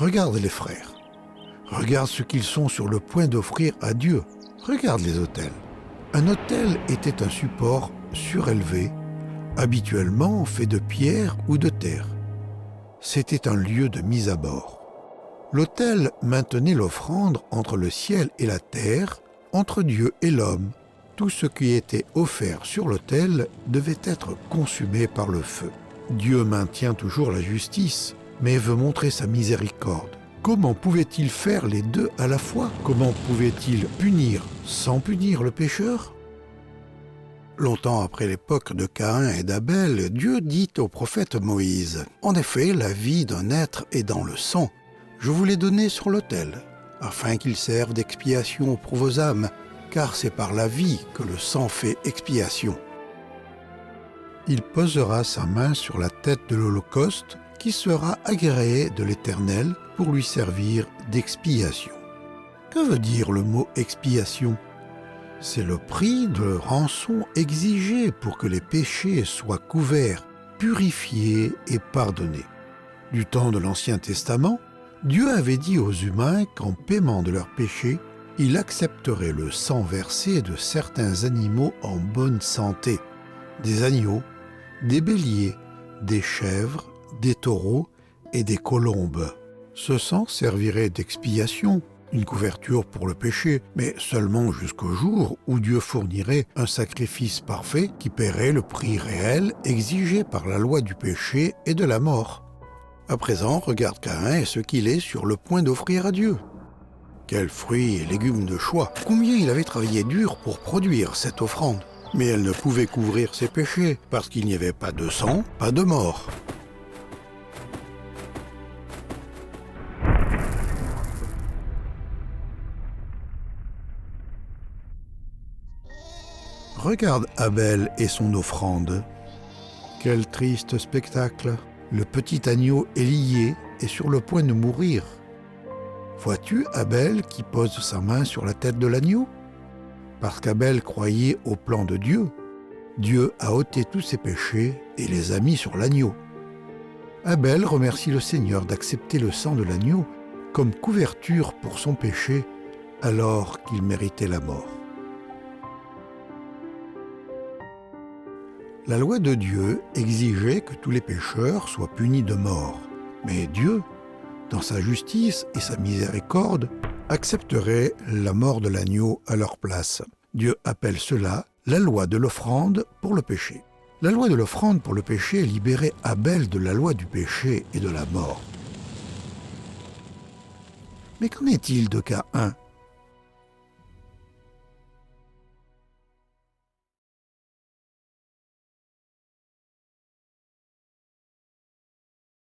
Regarde les frères. Regarde ce qu'ils sont sur le point d'offrir à Dieu. Regarde les autels. Un autel était un support surélevé, habituellement fait de pierre ou de terre. C'était un lieu de mise à mort. L'autel maintenait l'offrande entre le ciel et la terre, entre Dieu et l'homme. Tout ce qui était offert sur l'autel devait être consumé par le feu. Dieu maintient toujours la justice, mais veut montrer sa miséricorde. Comment pouvait-il faire les deux à la fois? Comment pouvait-il punir sans punir le pécheur? Longtemps après l'époque de Caïn et d'Abel, Dieu dit au prophète Moïse « En effet, la vie d'un être est dans le sang. Je vous l'ai donné sur l'autel, afin qu'il serve d'expiation pour vos âmes, car c'est par la vie que le sang fait expiation. » Il posera sa main sur la tête de l'Holocauste, qui sera agréé de l'Éternel pour lui servir d'expiation. Que veut dire le mot expiation? C'est le prix de rançon exigé pour que les péchés soient couverts, purifiés et pardonnés. Du temps de l'Ancien Testament, Dieu avait dit aux humains qu'en paiement de leurs péchés, il accepterait le sang versé de certains animaux en bonne santé, des agneaux, des béliers, des chèvres, des taureaux et des colombes. Ce sang servirait d'expiation, une couverture pour le péché, mais seulement jusqu'au jour où Dieu fournirait un sacrifice parfait qui paierait le prix réel exigé par la loi du péché et de la mort. À présent, regarde Caïn et ce qu'il est sur le point d'offrir à Dieu. Quels fruits et légumes de choix! Combien il avait travaillé dur pour produire cette offrande! Mais elle ne pouvait couvrir ses péchés, parce qu'il n'y avait pas de sang, pas de mort. Regarde Abel et son offrande. Quel triste spectacle! Le petit agneau est lié et sur le point de mourir. Vois-tu Abel qui pose sa main sur la tête de l'agneau? Parce qu'Abel croyait au plan de Dieu, Dieu a ôté tous ses péchés et les a mis sur l'agneau. Abel remercie le Seigneur d'accepter le sang de l'agneau comme couverture pour son péché alors qu'il méritait la mort. La loi de Dieu exigeait que tous les pécheurs soient punis de mort. Mais Dieu, dans sa justice et sa miséricorde, accepterait la mort de l'agneau à leur place. Dieu appelle cela la loi de l'offrande pour le péché. La loi de l'offrande pour le péché libérait Abel de la loi du péché et de la mort. Mais qu'en est-il de Caïn?